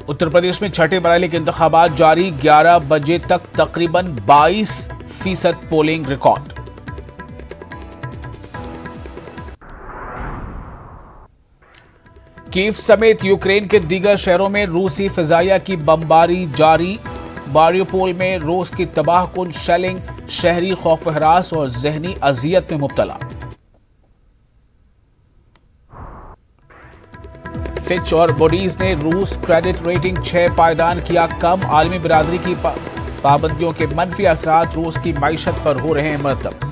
उत्तर प्रदेश में छठे मरहले के इंतखाबात जारी, 11 बजे तक तकरीबन 22% पोलिंग रिकॉर्ड। कीव समेत यूक्रेन के दीगर शहरों में रूसी फिजाइया की बमबारी जारी। मारियोपोल में रूस की तबाहकुन शेलिंग शहरी खौफ हरास और जहनी अजियत में मुब्तला। फिच और बॉडीज ने रूस क्रेडिट रेटिंग 6 पायदान किया कम। आलमी बिरादरी की पाबंदियों के मनफी असरात रूस की मईशत पर हो रहे हैं मरतब।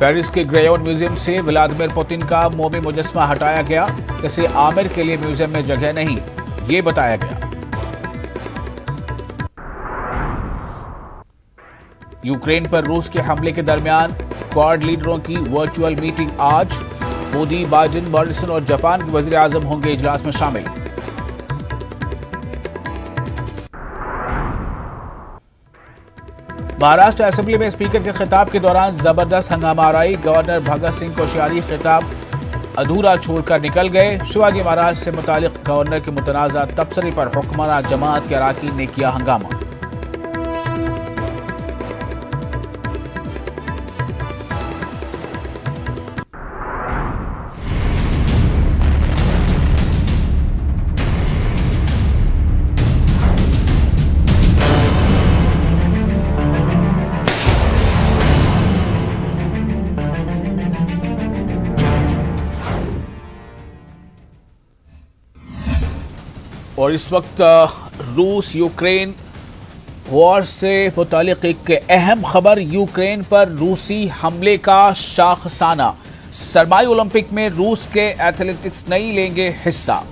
पेरिस के ग्रेयोन म्यूजियम से व्लादिमीर पुतिन का मोमी मुजस्मा हटाया गया। इसे आमिर के लिए म्यूजियम में जगह नहीं, ये बताया गया। यूक्रेन पर रूस के हमले के दरमियान क्वाड लीडरों की वर्चुअल मीटिंग आज। मोदी, बाइडेन, मॉरिसन और जापान के वजीर आजम होंगे इजलास में शामिल। महाराष्ट्र असेंबली में स्पीकर के खिताब के दौरान जबरदस्त हंगामा आराई। गवर्नर भगत सिंह कोश्यारी खिताब अधूरा छोड़कर निकल गए। शिवाजी महाराज से मुतालिक गवर्नर के मुतनाज़ा तबसरे पर हुक्मरान जमात के अराकीन ने किया हंगामा। और इस वक्त रूस यूक्रेन वॉर से मुतालिक एक अहम खबर, यूक्रेन पर रूसी हमले का शाखसाना। सरमाई ओलंपिक में रूस के एथलेटिक्स नहीं लेंगे हिस्सा।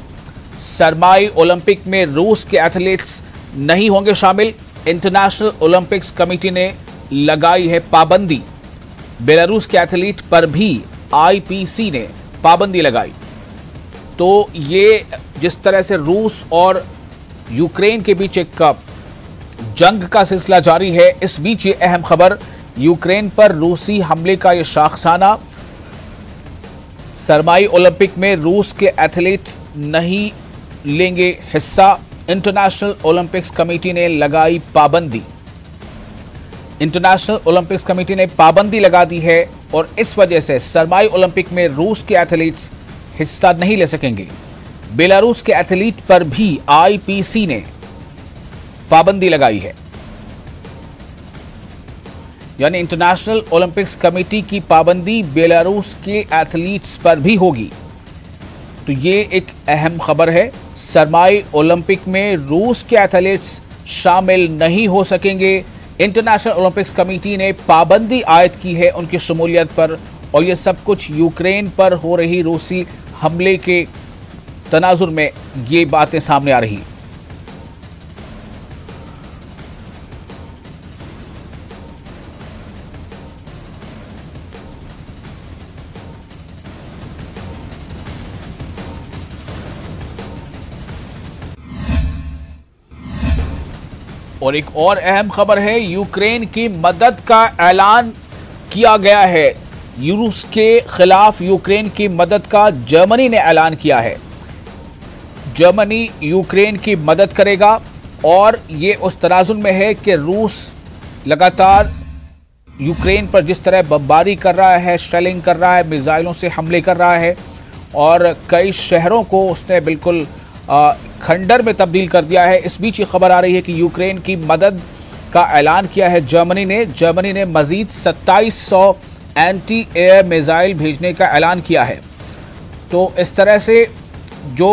सरमाई ओलंपिक में रूस के एथलीट्स नहीं होंगे शामिल। इंटरनेशनल ओलंपिक्स कमेटी ने लगाई है पाबंदी। बेलारूस के एथलीट पर भी आईपीसी ने पाबंदी लगाई। तो ये जिस तरह से रूस और यूक्रेन के बीच एक जंग का सिलसिला जारी है, इस बीच ये अहम खबर, यूक्रेन पर रूसी हमले का ये शाखसाना। सरमाई ओलंपिक में रूस के एथलीट्स नहीं लेंगे हिस्सा। इंटरनेशनल ओलंपिक्स कमेटी ने लगाई पाबंदी। इंटरनेशनल ओलंपिक्स कमेटी ने पाबंदी लगा दी है और इस वजह से सरमाई ओलंपिक में रूस के एथलीट्स हिस्सा नहीं ले सकेंगे। बेलारूस के एथलीट पर भी आईपीसी ने पाबंदी लगाई है, यानी इंटरनेशनल ओलंपिक्स कमेटी की पाबंदी बेलारूस के एथलीट्स पर भी होगी। तो ये एक अहम खबर है। सरमाई ओलंपिक में रूस के एथलीट्स शामिल नहीं हो सकेंगे। इंटरनेशनल ओलंपिक्स कमेटी ने पाबंदी आयद की है उनकी शमूलियत पर, और ये सब कुछ यूक्रेन पर हो रही रूसी हमले के तनाजुर में ये बातें सामने आ रही। और एक और अहम खबर है, यूक्रेन की मदद का ऐलान किया गया है। रूस के खिलाफ यूक्रेन की मदद का जर्मनी ने ऐलान किया है। जर्मनी यूक्रेन की मदद करेगा और ये उस तनाजुर में है कि रूस लगातार यूक्रेन पर जिस तरह बमबारी कर रहा है, शेलिंग कर रहा है, मिसाइलों से हमले कर रहा है और कई शहरों को उसने बिल्कुल खंडर में तब्दील कर दिया है। इस बीच ये खबर आ रही है कि यूक्रेन की मदद का ऐलान किया है जर्मनी ने। जर्मनी ने मजीद 2700 एंटी एयर मिसाइल भेजने का ऐलान किया है। तो इस तरह से जो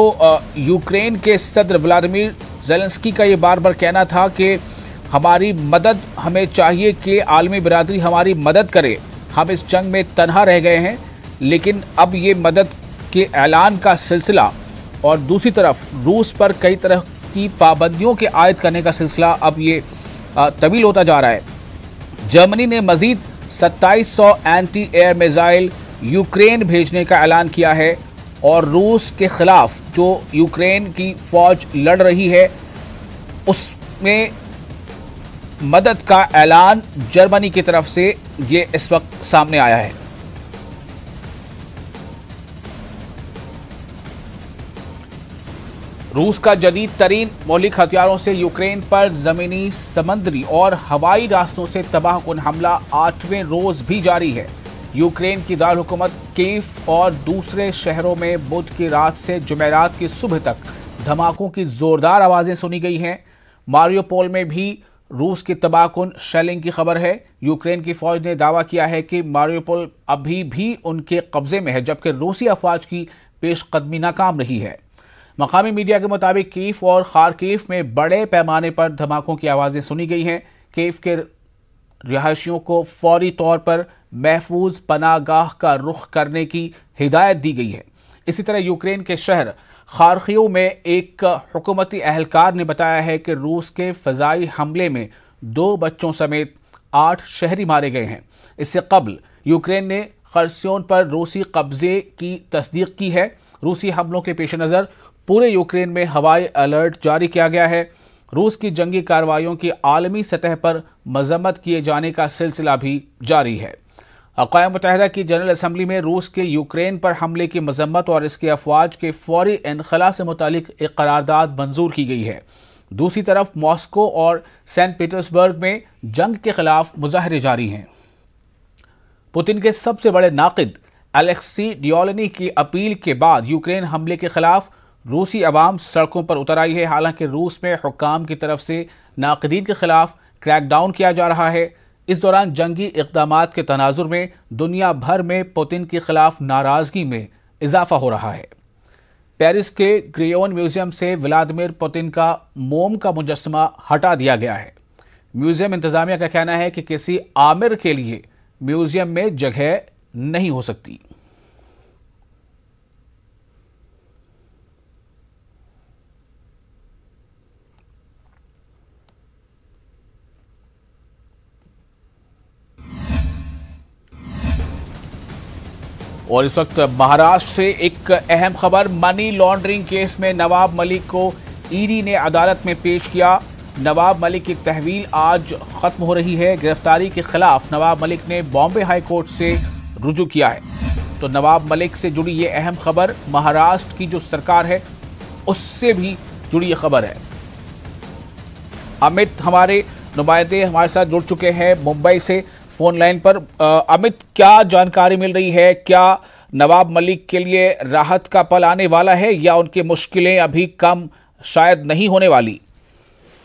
यूक्रेन के सदर व्लादिमीर ज़ेलेंस्की का ये बार बार कहना था कि हमारी मदद, हमें चाहिए कि आलमी बिरादरी हमारी मदद करे, हम इस जंग में तन्हा रह गए हैं, लेकिन अब ये मदद के ऐलान का सिलसिला और दूसरी तरफ रूस पर कई तरह की पाबंदियों के आयद करने का सिलसिला अब ये तवील होता जा रहा है। जर्मनी ने मजीद 2700 एंटी एयर मिसाइल यूक्रेन भेजने का ऐलान किया है और रूस के खिलाफ जो यूक्रेन की फौज लड़ रही है उसमें मदद का ऐलान जर्मनी की तरफ से ये इस वक्त सामने आया है। रूस का जदीद तरीन मौलिक हथियारों से यूक्रेन पर जमीनी, समुद्री और हवाई रास्तों से तबाहकुन हमला 8वें रोज भी जारी है। यूक्रेन की दारकूमत कीव और दूसरे शहरों में बुध की रात से जुमेरात की सुबह तक धमाकों की जोरदार आवाजें सुनी गई हैं। मारियोपोल में भी रूस की तबाहकुन शेलिंग की खबर है। यूक्रेन की फौज ने दावा किया है कि मारियोपोल अभी भी उनके कब्जे में है, जबकि रूसी अफवाज की पेशकदमी नाकाम रही है। मकामी मीडिया के मुताबिक कीव और खारकीव में बड़े पैमाने पर धमाकों की आवाजें सुनी गई हैं। कीव के रिहायशियों को फौरी तौर पर महफूज पनाहगाह का रुख करने की हिदायत दी गई है। इसी तरह यूक्रेन के शहर खारकीव में एक हुकूमती एहलकार ने बताया है कि रूस के फजाई हमले में 2 बच्चों समेत 8 शहरी मारे गए हैं। इससे कबल यूक्रेन ने खर्सियोन पर रूसी कब्जे की तस्दीक की है। रूसी हमलों के पेश नज़र पूरे यूक्रेन में हवाई अलर्ट जारी किया गया है। रूस की जंगी कार्रवाइयों की आलमी सतह पर मजम्मत किए जाने का सिलसिला भी जारी है। अक़वाम मुत्तहिदा की जनरल असम्बली में रूस के यूक्रेन पर हमले की मजम्मत और इसके अफवाज के फौरी इनखला से मुतालिक एक करारदाद मंजूर की गई है। दूसरी तरफ मॉस्को और सेंट पीटर्सबर्ग में जंग के खिलाफ मुजाहरे जारी हैं। पुतिन के सबसे बड़े नाक़िद अलेक्सी डियोलनी की अपील के बाद यूक्रेन हमले के खिलाफ रूसी अवाम सड़कों पर उतर आई है। हालांकि रूस में हुक्काम की तरफ से नाक़िदीन के खिलाफ क्रैकडाउन किया जा रहा है। इस दौरान जंगी इक़दामात के तनाजुर में दुनिया भर में पुतिन के खिलाफ नाराजगी में इजाफा हो रहा है। पेरिस के ग्रियोन म्यूजियम से व्लादिमीर पुतिन का मोम का मुजस्समा हटा दिया गया है। म्यूजियम इंतजामिया का कहना है कि किसी आमिर के लिए म्यूजियम में जगह नहीं हो सकती। और इस वक्त महाराष्ट्र से एक अहम खबर, मनी लॉन्ड्रिंग केस में नवाब मलिक को ईडी ने अदालत में पेश किया। नवाब मलिक की तहवील आज खत्म हो रही है। गिरफ्तारी के खिलाफ नवाब मलिक ने बॉम्बे हाई कोर्ट से रुजू किया है। तो नवाब मलिक से जुड़ी ये अहम खबर, महाराष्ट्र की जो सरकार है उससे भी जुड़ी ये खबर है। अमित हमारे नुमाइंदे हमारे साथ जुड़ चुके हैं मुंबई से फोन लाइन पर। अमित, क्या जानकारी मिल रही है? क्या नवाब मलिक के लिए राहत का पल आने वाला है या उनकी मुश्किलें अभी कम शायद नहीं होने वाली?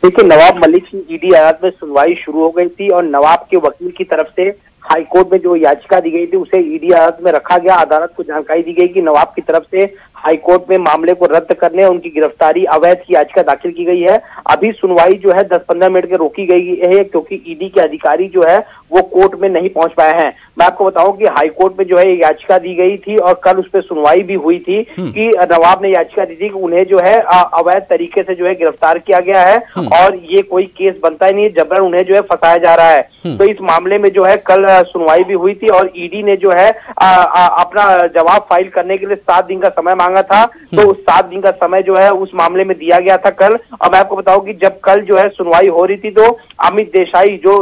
देखिए, नवाब मलिक की ईडी अदालत में सुनवाई शुरू हो गई थी और नवाब के वकील की तरफ से हाईकोर्ट में जो याचिका दी गई थी उसे ईडी अदालत में रखा गया। अदालत को जानकारी दी गई कि नवाब की तरफ से हाईकोर्ट में मामले को रद्द करने और उनकी गिरफ्तारी अवैध की याचिका दाखिल की गई है। अभी सुनवाई जो है 10-15 मिनट के रोकी गई है क्योंकि ईडी के अधिकारी जो है वो कोर्ट में नहीं पहुंच पाए हैं। मैं आपको बताऊं कि हाईकोर्ट में जो है याचिका दी गई थी और कल उस पर सुनवाई भी हुई थी कि नवाब ने याचिका दी थी कि उन्हें जो है अवैध तरीके से जो है गिरफ्तार किया गया है और ये कोई केस बनता ही नहीं, जबरन उन्हें जो है फंसाया जा रहा है। तो इस मामले में जो है कल सुनवाई भी हुई थी और ईडी ने जो है अपना जवाब फाइल करने के लिए 7 दिन का समय मांगा था। तो उस 7 दिन का समय जो है उस मामले में दिया गया था कल। और मैं आपको बताऊं कि जब कल जो है सुनवाई हो रही थी तो अमित देसाई जो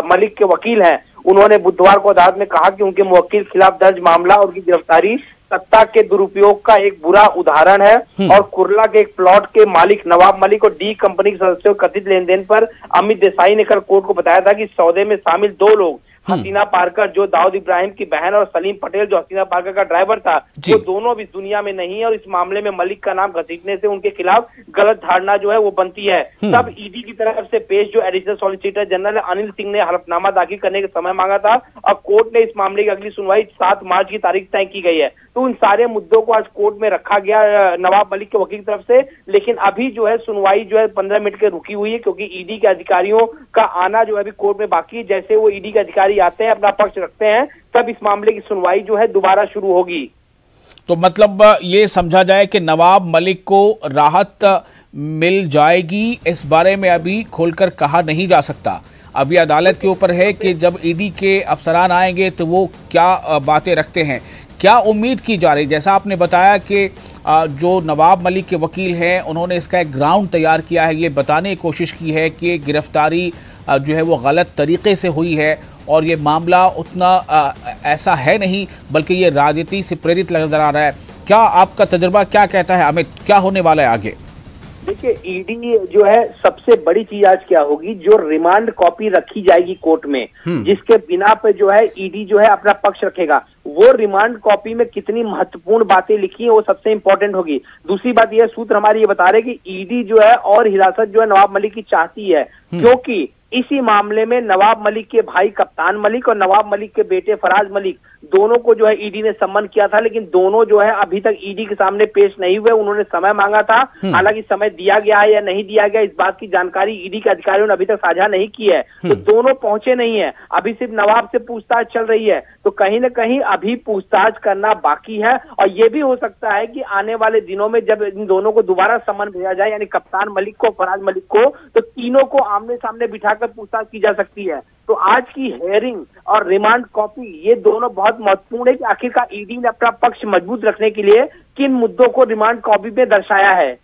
मलिक के वकील हैं, उन्होंने बुधवार को अदालत में कहा कि उनके मुवक्किल खिलाफ दर्ज मामला और उनकी गिरफ्तारी सत्ता के दुरुपयोग का एक बुरा उदाहरण है और कुर्ला के एक प्लॉट के मालिक नवाब मलिक और डी कंपनी के सदस्यों के कथित लेन देन पर अमित देसाई ने कल कोर्ट को बताया था कि सौदे में शामिल 2 लोग, हसीना पारकर जो दाऊद इब्राहिम की बहन और सलीम पटेल जो हसीना पारकर का ड्राइवर था, वो दोनों भी दुनिया में नहीं है और इस मामले में मलिक का नाम घसीटने से उनके खिलाफ गलत धारणा जो है वो बनती है। तब ईडी की तरफ से पेश जो additional solicitor general Anil Singh ने हलफनामा दाखिल करने का समय मांगा था और कोर्ट ने इस मामले की अगली सुनवाई 7 मार्च की तारीख तय की गई है। तो उन सारे मुद्दों को आज कोर्ट में रखा गया नवाब मलिक के वकील की तरफ से, लेकिन अभी जो है सुनवाई जो है 15 मिनट के रुकी हुई है क्योंकि ईडी के अधिकारियों का आना जो है अभी कोर्ट में बाकी है। जैसे वो ईडी के अधिकारी आते हैं, अपना पक्ष रखते हैं, तब इस मामले की सुनवाई जो है दोबारा शुरू होगी। तो मतलब ये समझा जाए कि नवाब मलिक को राहत मिल जाएगी, इस बारे में अभी खोलकर कहा नहीं जा सकता। अभी अदालत के ऊपर है कि जब ईडी के अफसरान आएंगे तो वो क्या बातें रखते हैं। क्या उम्मीद की जा रही, जैसा आपने बताया कि जो नवाब मलिक के वकील हैं उन्होंने इसका एक ग्राउंड तैयार किया है, ये बताने की कोशिश की है कि गिरफ्तारी जो है वो गलत तरीके से हुई है और ये मामला उतना ऐसा है नहीं, बल्कि ये राजनीति से प्रेरित नजर आ रहा है। क्या आपका तजुर्बा क्या कहता है अमित, क्या होने वाला है आगे? देखिए, ईडी जो है सबसे बड़ी चीज आज क्या होगी, जो रिमांड कॉपी रखी जाएगी कोर्ट में, जिसके बिना पे जो है ईडी जो है अपना पक्ष रखेगा, वो रिमांड कॉपी में कितनी महत्वपूर्ण बातें लिखी है वो सबसे इंपॉर्टेंट होगी। दूसरी बात यह, सूत्र हमारे ये बता रहे कि ईडी जो है और हिरासत जो है नवाब मलिक की चाहती है, क्योंकि इसी मामले में नवाब मलिक के भाई कप्तान मलिक और नवाब मलिक के बेटे फराज मलिक दोनों को जो है ईडी ने सम्मन किया था, लेकिन दोनों जो है अभी तक ईडी के सामने पेश नहीं हुए। उन्होंने समय मांगा था, हालांकि समय दिया गया है या नहीं दिया गया इस बात की जानकारी ईडी के अधिकारियों ने अभी तक साझा नहीं की है। तो दोनों पहुंचे नहीं है, अभी सिर्फ नवाब से पूछताछ चल रही है। तो कहीं ना कहीं अभी पूछताछ करना बाकी है, और ये भी हो सकता है कि आने वाले दिनों में जब इन दोनों को दोबारा सम्मन भेजा जाए, यानी कप्तान मलिक को, फराज मलिक को, तो तीनों को आमने सामने बिठाकर पूछताछ की जा सकती है। तो आज की हेयरिंग और रिमांड कॉपी ये दोनों बहुत महत्वपूर्ण है कि आखिरकार ईडी ने अपना पक्ष मजबूत रखने के लिए किन मुद्दों को रिमांड कॉपी में दर्शाया है।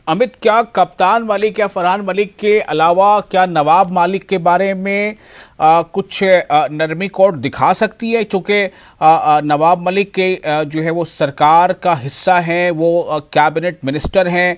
अमित, क्या कप्तान मलिक या फरहान मलिक के अलावा क्या नवाब मलिक के बारे में कुछ नरमी कोर्ट दिखा सकती है, क्योंकि नवाब मलिक के जो है वो सरकार का हिस्सा हैं, वो कैबिनेट मिनिस्टर हैं?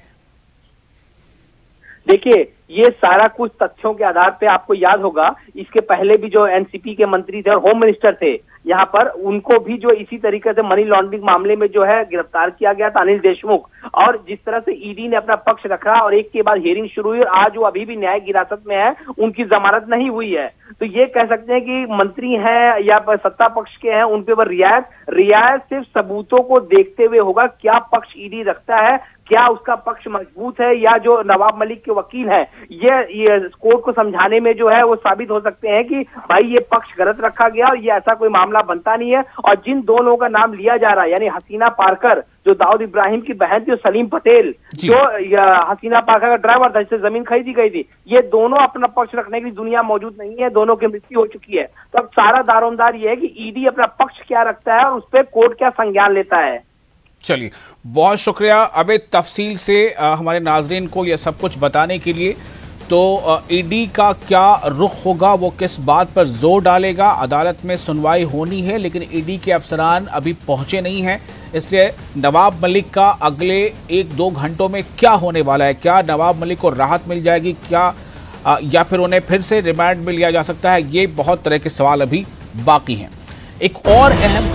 देखिए, ये सारा कुछ तथ्यों के आधार पे आपको याद होगा, इसके पहले भी जो एनसीपी के मंत्री थे और होम मिनिस्टर थे यहाँ पर, उनको भी जो इसी तरीके से मनी लॉन्ड्रिंग मामले में जो है गिरफ्तार किया गया था, अनिल देशमुख। और जिस तरह से ईडी ने अपना पक्ष रखा और एक के बाद हियरिंग शुरू हुई, और आज वो अभी भी न्यायिक हिरासत में है, उनकी जमानत नहीं हुई है। तो ये कह सकते हैं कि मंत्री हैं या सत्ता पक्ष के हैं, उन पे रियायत सिर्फ सबूतों को देखते हुए होगा। क्या पक्ष ईडी रखता है, क्या उसका पक्ष मजबूत है, या जो नवाब मलिक के वकील हैं ये कोर्ट को समझाने में जो है वो साबित हो सकते हैं कि भाई ये पक्ष गलत रखा गया और ये ऐसा कोई मामला बनता नहीं है। और जिन दो लोगों का नाम लिया जा रहा है, यानी हसीना पारकर जो दाऊद इब्राहिम की बहन थी, और सलीम पटेल जो हसीना पारकर का ड्राइवर था जिससे जमीन खरीदी गई थी, ये दोनों अपना पक्ष रखने की दुनिया मौजूद नहीं है, दोनों की मृत्यु हो चुकी है। तो अब सारा दारोमदार ये है कि ईडी अपना पक्ष क्या रखता है और उस पर कोर्ट क्या संज्ञान लेता है। चलिए, बहुत शुक्रिया अमित, तफसील से हमारे नाजरीन को यह सब कुछ बताने के लिए। तो ईडी का क्या रुख होगा, वो किस बात पर जोर डालेगा? अदालत में सुनवाई होनी है, लेकिन ईडी के अफसरान अभी पहुंचे नहीं हैं, इसलिए नवाब मलिक का अगले 1-2 घंटों में क्या होने वाला है? क्या नवाब मलिक को राहत मिल जाएगी, क्या या फिर उन्हें फिर से रिमांड में लिया जा सकता है? ये बहुत तरह के सवाल अभी बाकी हैं। एक और अहम